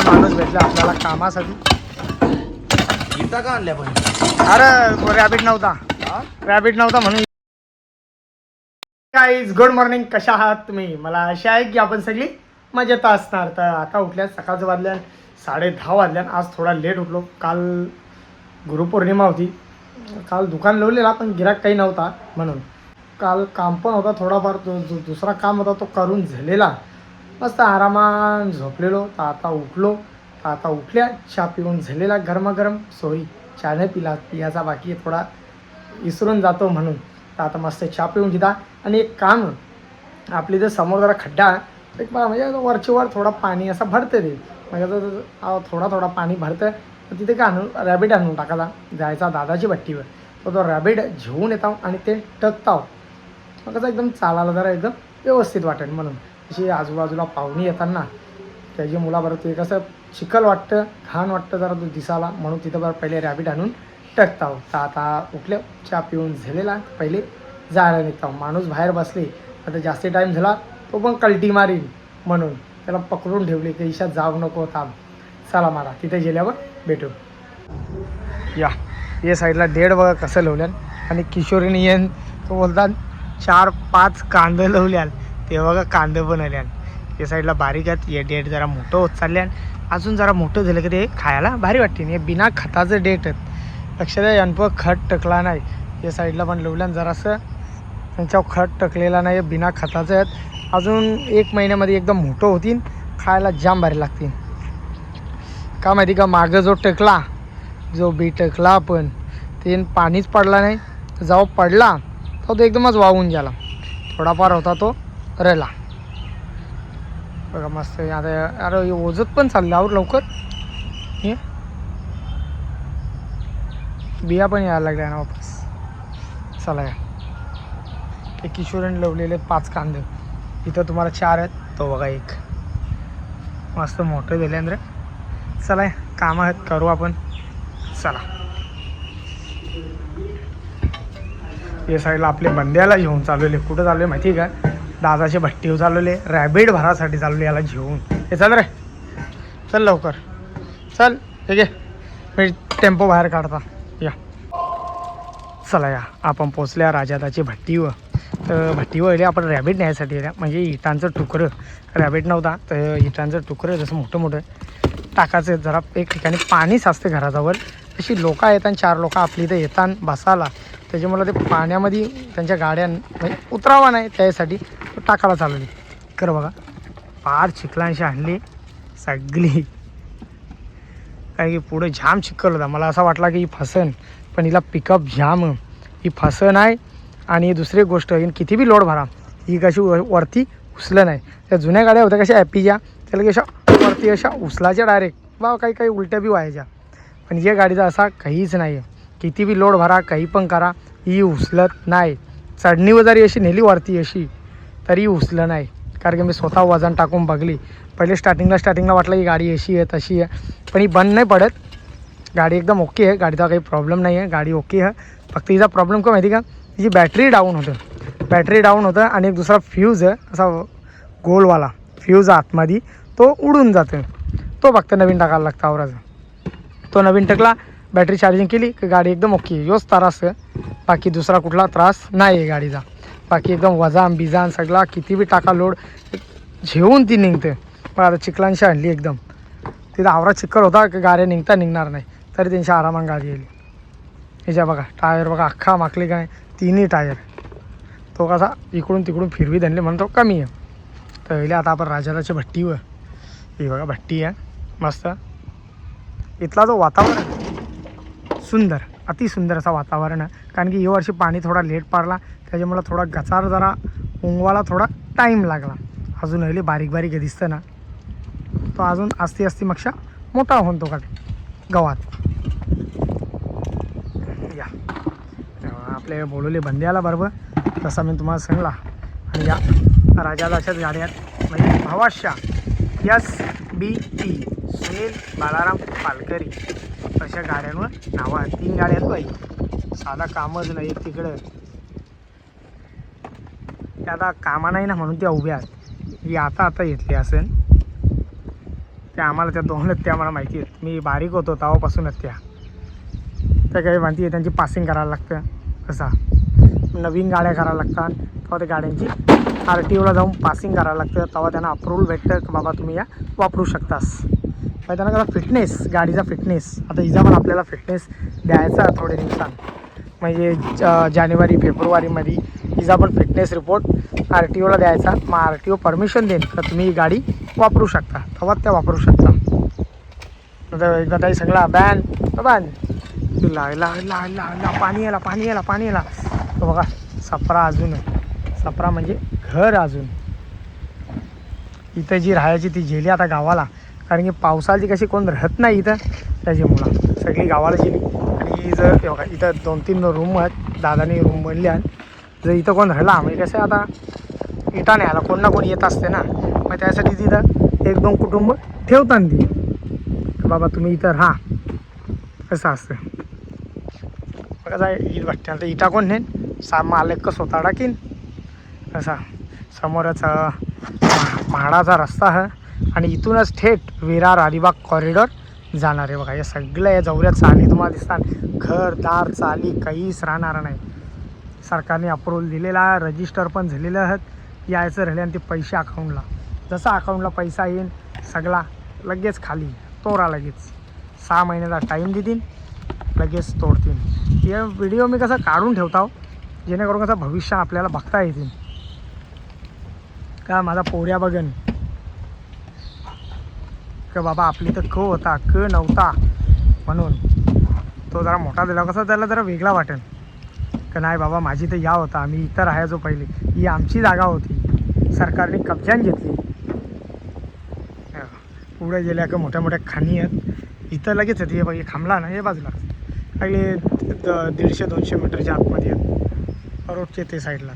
माणूस भेटला आपल्याला कामासाठी. इथं का आणल्या पण? अरे रॅबिट नव्हता, रॅबिट नव्हता म्हणून. गाईज गुड मॉर्निंग, कशा आहात तुम्ही? मला आशा आहे की आपण सगळी मजेत असणार. तर आता उठल्यात, सकाळचं वाजल्या 10:30 वाजल्या. आज थोडा लेट उठलो, काल गुरुपौर्णिमा होती. काल दुकान लावलेला पण गिराक काही नव्हता म्हणून. काल काम पण होता थोडाफार, जो दुसरा काम होता तो करून झालेला. मस्त आरामात झोपलेलो. तर आता उठलो, तर आता उठल्या, चहा पिऊन झालेला गरमागरम. सॉरी, चहा नाही पियाचा बाकी आहे, थोडा विसरून जातो म्हणून. तर आता मस्त चहा पिऊन घेता. आणि एक काम, आपली जर समोर जरा खड्डा आहे, एक म्हणजे वरचीवर थोडा पाणी असं भरतं ते, म्हणजे थोडा थोडा पाणी भरतं. तर तिथे काय आणून रॅबिट आणून टाकायचा, जायचा दादाची भट्टीवर. तर तो रॅबिट घेऊन येतो आणि ते टकताव. मग कसं एकदम चालायला जरा एकदम व्यवस्थित वाटेल म्हणून. अशी आजूबाजूला पाहुणी येताना त्याची मुलाबरोबर ते कसं चिखल वाटतं, घाण वाटतं जरा तो दिसायला, म्हणून तिथं बरं पहिले रॅबिट आणून टकताव. तर आता उठले, चहा पिऊन झालेला, पहिले जायला निघताव. माणूस बाहेर बसले, आता जास्त टाईम झाला तो पण कल्टी मारील म्हणून त्याला पकडून ठेवले की ईशात जाऊ नको, थांब, चला मारा, तिथे गेल्यावर भेटू. या ये साईडला डेड बघा कसं लावल्यान. आणि किशोरीने येऊन तो बोलतात 4-5 कांदं लावल्यान, ते बघा कांदं पण आल्यान. या साईडला बारीक आहेत. हे डेट जरा मोठं होत चालल्यान, अजून जरा मोठं झालं की ते खायला भारी वाटते. हे बिना खताचं डेट आहेत. लक्षात आहे, अनप खत टकला नाही. या साईडला पण लावल्यान जरासं, त्यांच्यावर खत टकलेला नाही, बिना खताचं आहेत. अजून 1 महिन्यामध्ये एकदम मोठं होतील, खायला जाम भारी लागतील. का माहिती का, मागं जो बी टकला आपण ते पाणीच पडला नाही. जेव्हा पडला तर तो एकदमच वाहून गेला. थोडाफार होता तो रला बघा मस्त. आता अरे ओझत पण चालल्यावर लवकर हे बिया पण यायला लागल्या ना वापस. चला या, ते किशोरीने लावलेले 5 कांदे, इथं तुम्हाला 4 आहेत. तो बघा एक मस्त मोठं दिलेंद्र. चला या, कामं आहेत, करू आपण. चला, या साईडला आपले बंड्याला घेऊन चालवले. कुठं चालवले माहिती आहे का? दादाचे भट्टीवर चालवले, रॅबिट भरासाठी चालवले याला घेऊन. हे चल रे, चल लवकर चल, हे घे, मी टेम्पो बाहेर काढता. या चला या, आपण पोचल्या राजादाची भट्टीवर. तर भट्टीवर आले आपण रॅबिट न्यायसाठी आल्या, म्हणजे इटांचं तुकडं. रॅबिट नव्हता तर इटांचं तुकडं जसं मोठं मोठं टाकायचं. जरा एक ठिकाणी पाणी साचते घराजवळ, अशी लोक येतात, 4 लोक आपली इथं येतात बसायला. त्याच्यामुळं ते पाण्यामध्ये त्यांच्या गाड्या म्हणजे उतरावा नाही, त्यासाठी टाकायला चालवली. कर बघा, फार चिखलांशी आणली सगळी. कारण की पुढे जाम चिखल होता. मला असा वाटला की ही फसन, पण हिला पिकअप जाम, ही फसन आहे. आणि दुसरी गोष्ट, किती बी लोड भरा, ही कशी वरती उचलं नाही. त्या जुन्या गाड्या होत्या कशा ॲपीच्या, त्याला की अशा वरती अशा उचलायच्या डायरेक्ट, बा काही उलट्या बी व्हायच्या. पण या गाडीचा असा काहीच नाही आहे. किती बी लोड भरा, काही पण करा, ही उचलत नाही. चढणीवर जरी अशी नेली वरती अशी, तरी उचलं नाही. कारण की मी स्वतः वजन टाकून बघली. पहिले स्टार्टिंगला वाटलं की गाडी अशी आहे तशी आहे, पण ही बंद नाही पडत. गाडी एकदम ओके आहे, गाडीचा काही प्रॉब्लेम नाही आहे, गाडी ओके आहे. फक्त हिचा प्रॉब्लेम काय माहिती का, हिची बॅटरी डाऊन होतं. आणि एक दुसरा फ्यूज आहे असा गोलवाला फ्यूज आतमध्ये, तो उडून जातो. तो फक्त नवीन टाकायला लागतं आवराचा. तो नवीन टाकला, बॅटरी चार्जिंग केली की गाडी एकदम ओके. योच त्रास आहे, बाकी दुसरा कुठला त्रास नाही आहे गाडीचा. बाकी एकदम बिजान सगळा, किती बी टाका लोड झेवून ती निघते. पण आता चिखलांशी आणली एकदम, तिथं आवरा चिखल होता की गाड्या निघणार नाही, तरी त्यांच्या आरामात गाडी येईल. ह्याच्या बघा टायर बघा, अख्खा माकली काय, 3ही टायर. तो कसा इकडून तिकडून फिरवी धनले म्हणून तो कमी आहे. तर पहिले आता आपण राजादाच्या भट्टीवर, ही बघा भट्टी आहे मस्त. इथला जो वातावरण सुंदर, अतिसुंदर असा वातावरण आहे. कारण की या वर्षी पाणी थोडा लेट पाडला, त्याच्यामुळं थोडा गचार जरा उंगवाला थोडा टाईम लागला. अजून अहिले बारीक दिसतं ना, तो अजून आस्ती मक्षा मोठा होतो का गावात. या आपले बोलवले बंद्याला बरोबर, तसा मी तुम्हाला सांगला. आणि या राजाला अशाच गाड्या आहेत, म्हणजे भावाशा SBT सुनील बालाराम पालकरी अशा गाड्यांवर नावं आहेत. 3 गाड्या आहेत बाई, साधा कामच नाही तिकडं. त्या आता कामा नाही ना म्हणून त्या उभ्या आहेत. ही आता घेतली असेल त्या आम्हाला त्या दोनच त्या मला माहिती आहेत. मी बारीक होतो तेव्हापासूनच त्या काही माहिती आहे. त्यांची पासिंग करायला लागतं. कसा नवीन गाड्या करायला लागतात तेव्हा त्या गाड्यांची RTOला जाऊन पासिंग करायला लागतं. तेव्हा त्यांना अप्रूव्हल भेटतं की बाबा तुम्ही या वापरू शकतास. मग त्यांना कसा फिटनेस, गाडीचा फिटनेस. आता हिचा पण आपल्याला फिटनेस द्यायचा थोडे दिवसांत, म्हणजे जानेवारी फेब्रुवारीमध्ये हिचा पण फिटनेस रिपोर्ट RTOला द्यायचा. मग RTO परमिशन देईन तर तुम्ही ही गाडी वापरू शकता. तेव्हा त्या वापरू शकता. नंतर एकदा ताई सगळा बॅन ला ला ला ला ला पाणी याला पाणी याला पाणी याला. तो बघा सफरा अजून सफरा म्हणजे घर अजून. इथं जी राहायची ती गेली आता गावाला, कारण की पावसाळी कशी कोण राहत नाही इथं, त्याच्यामुळं सगळी गावाला गेली. आणि जर बघा इथं 2-3 रूम आहेत, दादाने रूम बनले आहेत. जर इथं कोण राहिला म्हणजे कसं आता इटा नाही आला, कोण ना कोण येत असते ना, मग त्यासाठी तिथं 1-2 कुटुंब ठेवतात ती की बाबा तुम्ही इथं राहा, कसं असतं. मग कसं ईट वाटते आता इटा कोण नेन मालक स्वतः टाकीन. असा समोरच म्हाडाचा रस्ता आहे आणि इथूनच थेट विरार अलिबाग कॉरिडॉर जाणार आहे. बघा या सगळ्या या जवळ्यात चाली तुम्हाला दिसतात, घरदार चाली काहीच राहणार नाही. सरकारने अप्रूव्हल दिलेला आहे, रजिस्टर पण झालेलं आहेत. यायचं राहिले आणि ते पैसे अकाउंटला, जसा अकाउंटला पैसा येईल सगळा लगेच खाली तोरा, लगेच 6 महिन्याचा टाईम देतील, लगेच तोडतील. हे व्हिडिओ मी कसं काढून ठेवतो जेणेकरून कसं भविष्य आपल्याला बघता येतील. का माझा पोऱ्या बघन का बाबा आपली तर क होता क नव्हता, म्हणून तो जरा मोठा दिला कसा त्याला जरा वेगळा वाटेल का नाही बाबा माझी तर या होता, आम्ही इथं राहायचो पहिले, ही आमची जागा होती, सरकारने कब्जान घेतली. पुढे गेल्या का मोठ्या मोठ्या खाणी आहेत. इथं लगेच येते बघ, हे थांबला ना हे बाजूला अगले 150-200 मीटरच्या आतमध्ये आहेत रोडचे ते साईडला.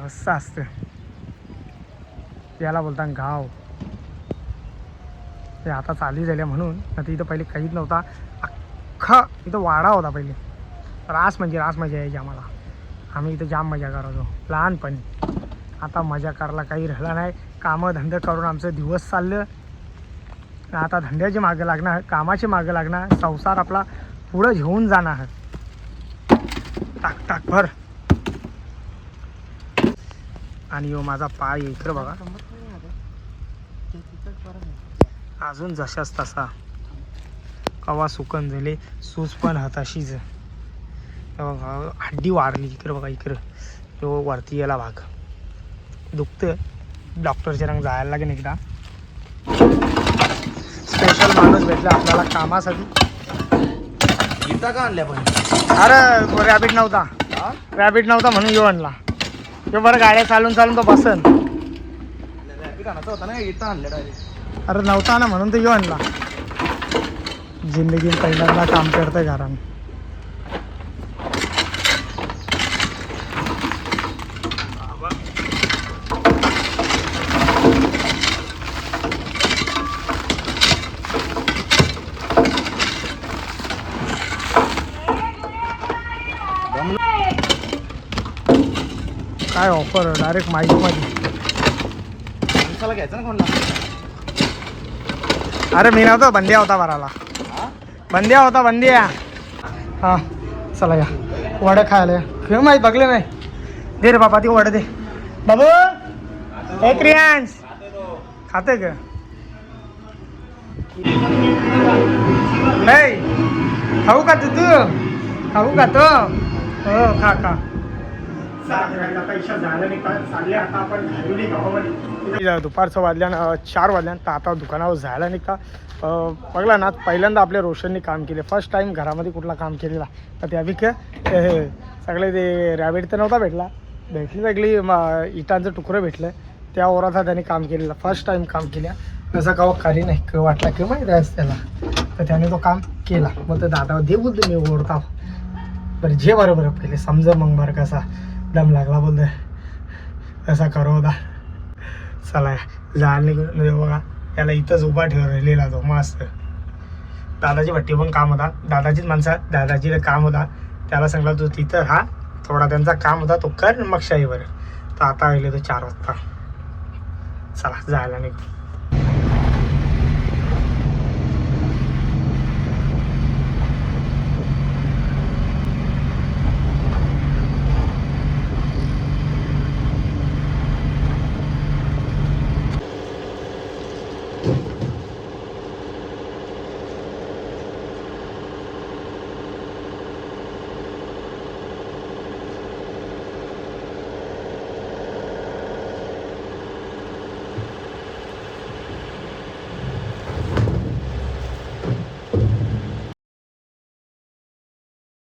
असं असतं याला बोलतात गाव. ते आता चाली झाल्या म्हणून, आता इथं पहिले काहीच नव्हता, अख्खा इथं वाडा होता पहिले. रास म्हणजे यायची आम्हाला, आम्ही इथं जाम मजा करायचो लहानपणी. आता मजा करायला काही राहिला नाही, कामं धंदे करून आमचं दिवस चाललं. आता धंद्याची मागं लागणार, कामाची मागं लागणार, संसार आपला पुढं घेऊन जाणार. टाक टाक भर. आणि यो माझा पाय इकडं बघा अजून जशाच तसा, कवा सुकन झाले, सूज पण हाताशीच बघा, हड्डी वारली इकडं बघा, इकडं तो वरती याला भाग दुखतं. डॉक्टरच्या रंग जायला लागेल एकदा. स्पेशल माणूस भेटला आपल्याला कामासाठी. इटा का आणल्या पण? अरे रॅबिट नव्हता, रॅबिट नव्हता म्हणून यो आणला. तो बरं गाड्या चालून तो बसन. रॅबिट आणायचा होता ना, इटा आणल्या डायरेक्ट. अरे नव्हता ना म्हणून तो यो आणला. जिंदगी पहिल्यांदा काम करतंय घरानं. काय ऑफर डायरेक्ट माईकमध्ये. माणसाला घ्यायचं ना कोणला? अरे मी नव्हतो, बंद्या होता भराला. बंद्या होता बंद्या. हां चला या वडे खायला या. घेऊ माहीत बघले नाही. दे रे बाबा ती वडे दे बाबू. एक रियांश खाते का नाही? खाऊ का तू खाऊ का तो? हो खा खा. दुपारचं वाजल्यानं 4 वाजल्यानं तर आता दुकानावर जायला निघता. बघला ना पहिल्यांदा आपल्या रोशनने काम केले, फर्स्ट टाइम घरामध्ये कुठला काम केलेला. तर त्या विक सगळे ते रॅबिट तर नव्हता भेटली सगळी इटांचं तुकडं भेटलं, त्या ओराचा त्याने काम केलेलं, फर्स्ट टाइम काम केल्या. असं का खाली नाही क वाटला की माहीत आहे त्याला, तर त्याने तो काम केला. मग तर दादा दे बोलतो मी ओढता बरं जे बरोबर पहिले समजा मग बरं कसा दम लागला बोलतोय कसा करो होता. चला जायला निघून बघा याला इथंच उभा ठेवलेला तो मस्त. दादाची भट्टी पण काम होता, दादाचीच माणसं, दादाची काम होता. त्याला सांगला तू तिथं हा थोडा त्यांचा काम होता तो कर मग शाही बरं. तर आता आले तो 4 वाजता. चला जायला निघू.